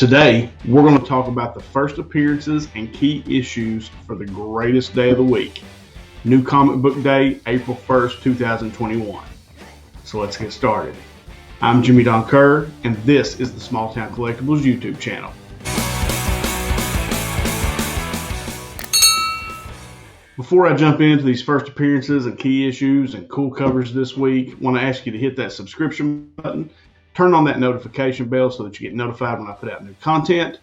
Today, we're going to talk about the first appearances and key issues for the greatest day of the week, New Comic Book Day, April 1st, 2021. So let's get started. I'm Jimmy Don Kerr, and this is the SmallTown Collectibles YouTube channel. Before I jump into these first appearances and key issues and cool covers this week, I want to ask you to hit that subscription button. Turn on that notification bell so that you get notified when I put out new content.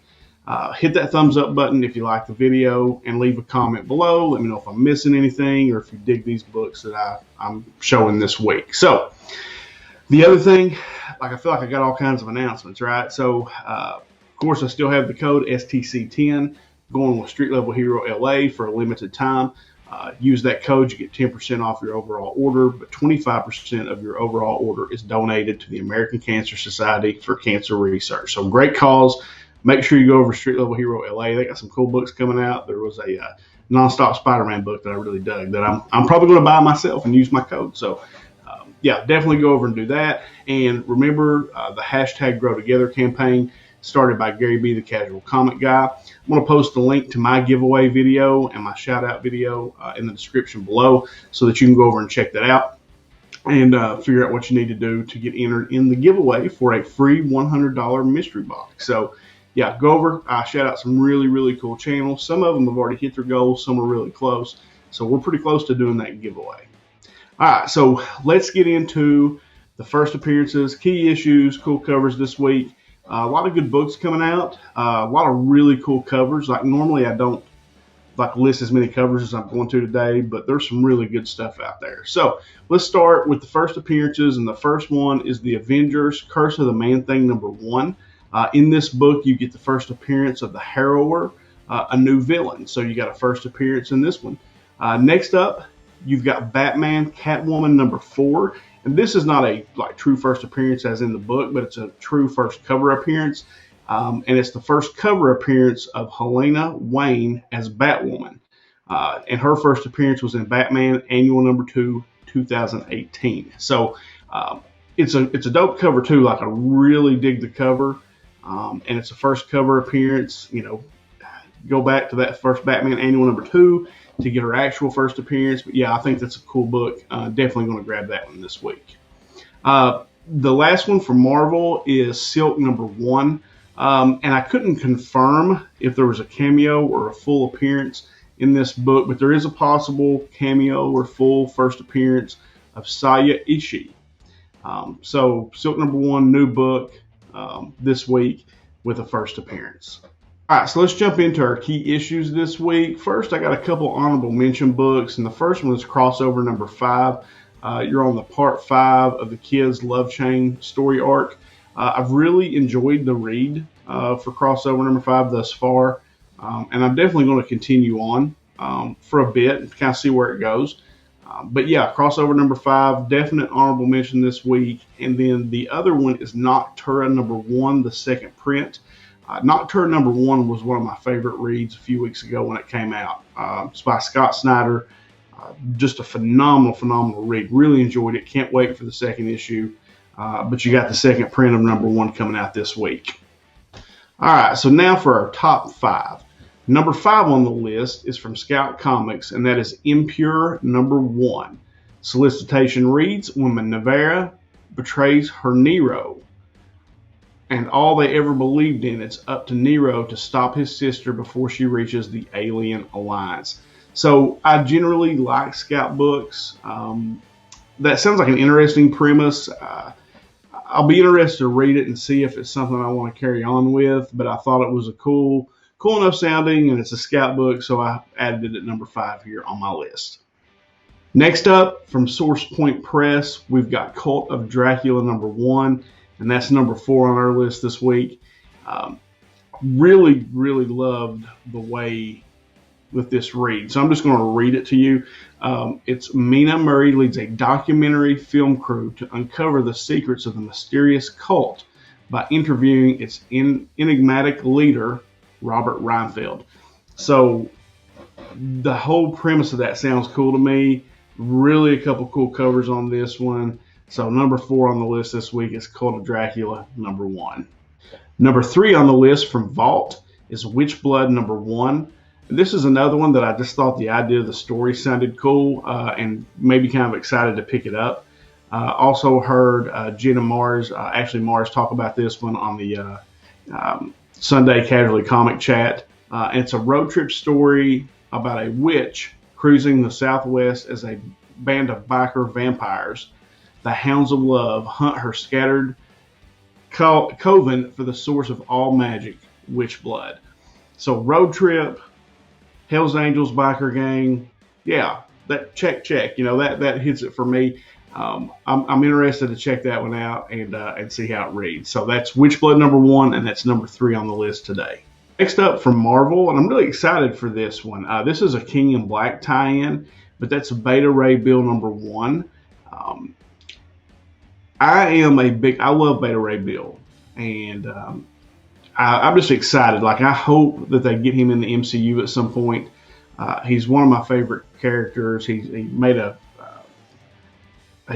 Hit that thumbs up button if you like the video and leave a comment below. Let me know if I'm missing anything or if you dig these books that I'm showing this week. So the other thing, I feel like I got all kinds of announcements, right? So of course I still have the code STC10 going with Street Level Hero LA for a limited time. Use that code, you get 10% off your overall order, but 25% of your overall order is donated to the American Cancer Society for cancer research. So great cause. Make sure you go over to Street Level Hero LA. They got some cool books coming out. There was a nonstop Spider-Man book that I really dug that I'm probably going to buy myself and use my code. So yeah, definitely go over and do that. And remember the hashtag Grow Together campaign started by Gary B, the Casual Comic Guy. I'm going to post a link to my giveaway video and my shout out video in the description below so that you can go over and check that out and figure out what you need to do to get entered in the giveaway for a free $100 mystery box. So yeah, go over, shout out some really cool channels. Some of them have already hit their goals, some are really close. So we're pretty close to doing that giveaway. All right, so let's get into the first appearances, key issues, cool covers this week. A lot of good books coming out, a lot of really cool covers. Like normally I don't list as many covers as I'm going to today, but there's some really good stuff out there. So let's start with the first appearances, and the first one is the Avengers Curse of the Man-Thing #1. In this book, you get the first appearance of the Harrower, a new villain. So you got a first appearance in this one. Next up, you've got Batman Catwoman #4. And this is not a true first appearance as in the book, but it's a true first cover appearance. And it's the first cover appearance of Helena Wayne as Batwoman. And her first appearance was in Batman Annual #2, 2018. So it's a dope cover too. I really dig the cover. And it's a first cover appearance. You know, go back to that first Batman Annual #2 to get her actual first appearance. But yeah, I think that's a cool book. Definitely going to grab that one this week. The last one from Marvel is Silk #1. And I couldn't confirm if there was a cameo or a full appearance in this book, but there is a possible cameo or full first appearance of Saya Ishii. So Silk #1, new book this week with a first appearance. All right, so let's jump into our key issues this week. First, I got a couple honorable mention books, and the first one is Crossover #5. You're on the part 5 of the Kids Love Chain story arc. I've really enjoyed the read for Crossover #5 thus far, and I'm definitely going to continue on for a bit and kind of see where it goes. But yeah, Crossover #5, definite honorable mention this week. And then the other one is Noctura #1, the second print. Nocturne #1 was one of my favorite reads a few weeks ago when it came out. It's by Scott Snyder. Just a phenomenal read. Really enjoyed it. Can't wait for the second issue. But you got the second print of #1 coming out this week. All right, so now for our top 5. Number 5 on the list is from Scout Comics, and that is Impure #1. Solicitation reads, when Minerva betrays her Nero, and all they ever believed in, it's up to Nero to stop his sister before she reaches the Alien Alliance. So I generally like Scout books. That sounds like an interesting premise. I'll be interested to read it and see if it's something I want to carry on with, but I thought it was a cool enough sounding, and it's a Scout book, so I added it at number 5 here on my list. Next up, from Source Point Press, we've got Cult of Dracula #1. And that's number 4 on our list this week. Really loved the way with this read. So I'm just going to read it to you. It's Mina Murray leads a documentary film crew to uncover the secrets of the mysterious cult by interviewing its enigmatic leader, Robert Reinfeld. So the whole premise of that sounds cool to me. Really a couple cool covers on this one. So number 4 on the list this week is Cult of Dracula #1. Number 3 on the list from Vault is Witchblood number 1. This is another one that I just thought the idea of the story sounded cool and maybe kind of excited to pick it up. Also heard Jenna Mars, Ashley Mars, talk about this one on the Sunday Casually Comic Chat. And it's a road trip story about a witch cruising the Southwest as a band of biker vampires, the Hounds of Love, hunt her scattered coven for the source of all magic, Witchblood. So road trip, Hell's Angels biker gang, yeah, that check. You know, that hits it for me. I'm interested to check that one out and see how it reads. So that's Witchblood number 1, and that's number 3 on the list today. Next up from Marvel, and I'm really excited for this one. This is a King in Black tie-in, but that's Beta Ray Bill number 1. I love Beta Ray Bill, and I'm just excited. Like, I hope that they get him in the MCU at some point. He's one of my favorite characters. He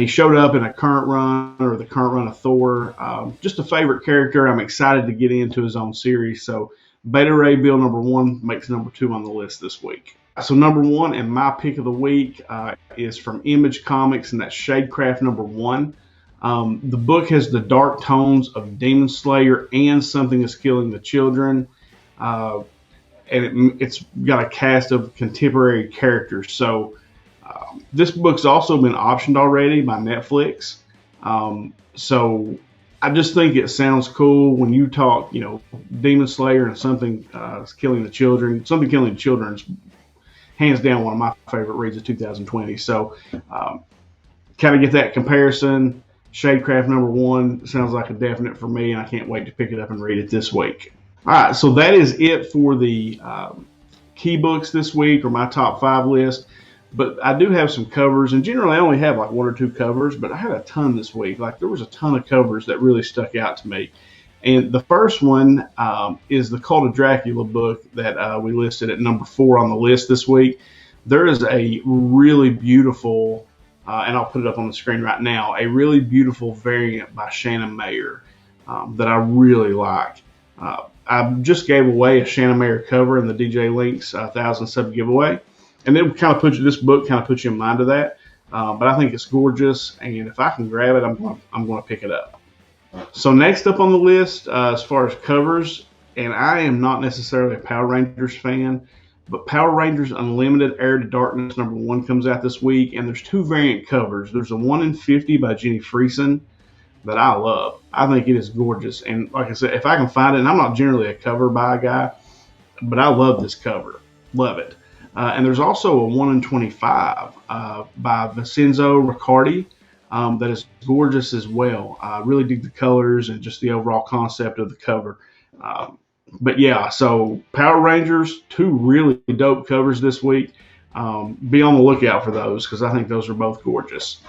showed up in a current run or the current run of Thor. Just a favorite character. I'm excited to get into his own series. So Beta Ray Bill number 1 makes number 2 on the list this week. So number 1 and my pick of the week is from Image Comics, and that's Shadecraft number 1. The book has the dark tones of Demon Slayer and Something is Killing the Children. And it's got a cast of contemporary characters. So this book's also been optioned already by Netflix. So I just think it sounds cool when you talk, Demon Slayer and Something Killing the Children. Something Killing the Children is hands down one of my favorite reads of 2020. So kind of get that comparison. Shadecraft number 1 sounds like a definite for me, and I can't wait to pick it up and read it this week. All right, so that is it for the key books this week, or my top 5 list. But I do have some covers, and generally I only have like 1 or 2 covers, but I had a ton this week. Like, there was a ton of covers that really stuck out to me. And the first one is the Cult of Dracula book that we listed at number 4 on the list this week. There is a really beautiful, and I'll put it up on the screen right now, a really beautiful variant by Shannon Mayer that I really like. I just gave away a Shannon Mayer cover in the DJ Links 1,000 sub giveaway. And then this book kind of puts you in mind of that. But I think it's gorgeous, and if I can grab it, I'm going to pick it up. So next up on the list, as far as covers, and I am not necessarily a Power Rangers fan, but Power Rangers Unlimited Heir to Darkness number 1 comes out this week, and there's 2 variant covers. There's a 1 in 50 by Jenny Friesen that I love. I think it is gorgeous, and like I said, if I can find it, and I'm not generally a cover by guy, but I love this cover. Love it. And there's also a 1 in 25 by Vincenzo Riccardi that is gorgeous as well. I really dig the colors and just the overall concept of the cover. But yeah, so Power Rangers, 2 really dope covers this week. Be on the lookout for those because I think those are both gorgeous.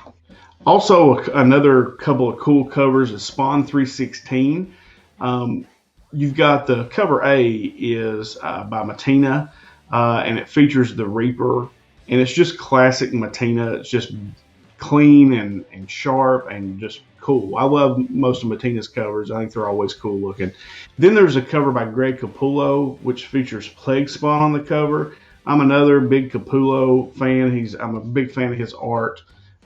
Also, another couple of cool covers is Spawn 316. You've got the cover A is by Matina. And it features the Reaper, and it's just classic Matina. It's just clean and sharp and just cool. I love most of Matina's covers. I think they're always cool looking. Then there's a cover by Greg Capullo, which features Plague Spawn on the cover. I'm another big Capullo fan. I'm a big fan of his art.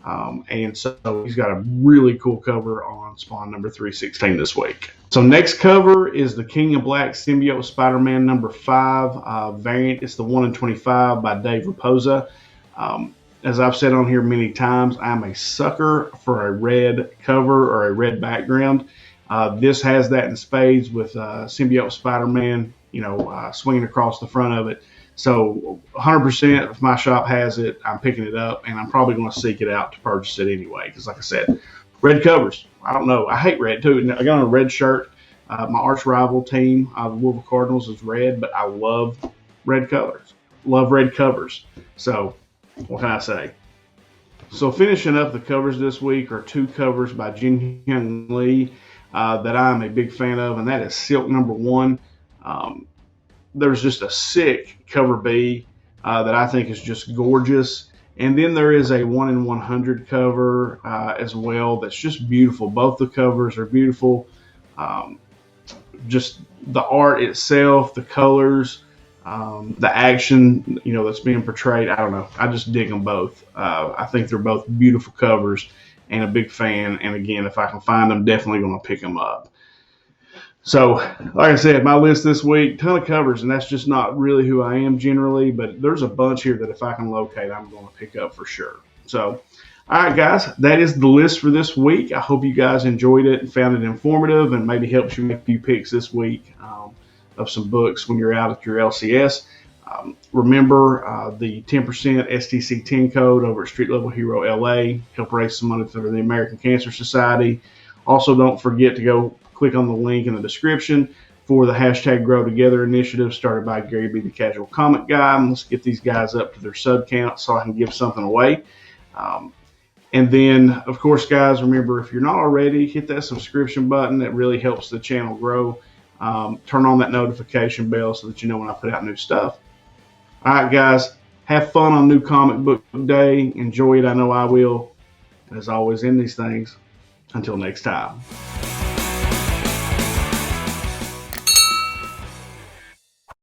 And so he's got a really cool cover on Spawn number 316 this week. So next cover is the King of Black Symbiote Spider-Man number 5 variant. It's the 1 in 25 by Dave Raposa. As I've said on here many times, I'm a sucker for a red cover or a red background. This has that in spades with Symbiote Spider-Man, swinging across the front of it. So 100% if my shop has it, I'm picking it up, and I'm probably going to seek it out to purchase it anyway. Because like I said, red covers, I don't know. I hate red too. I got on a red shirt. My arch rival team, the Louisville Cardinals, is red, but I love red colors. Love red covers. So what can I say? So finishing up the covers this week are 2 covers by Jin Hyun Lee that I'm a big fan of, and that is Silk number 1. There's just a sick cover B that I think is just gorgeous. And then there is a 1 in 100 cover as well that's just beautiful. Both the covers are beautiful. just the art itself, the colors, the action, that's being portrayed. I don't know. I just dig them both. I think they're both beautiful covers, and a big fan. And again, if I can find them, definitely going to pick them up. So, like I said, my list this week, ton of covers, and that's just not really who I am generally, but there's a bunch here that if I can locate, I'm going to pick up for sure. So, all right, guys, that is the list for this week. I hope you guys enjoyed it and found it informative and maybe helps you make a few picks this week of some books when you're out at your LCS. Remember the 10% STC10 code over at Street Level Hero LA. Help raise some money for the American Cancer Society. Also, don't forget to go click on the link in the description for the hashtag Grow Together initiative started by Gary B. the Casual Comic Guy. Let's get these guys up to their sub count so I can give something away. And then, of course, guys, remember, if you're not already, hit that subscription button. That really helps the channel grow. Turn on that notification bell so that you know when I put out new stuff. All right, guys, have fun on New Comic Book Day. Enjoy it. I know I will. And as always in these things, until next time.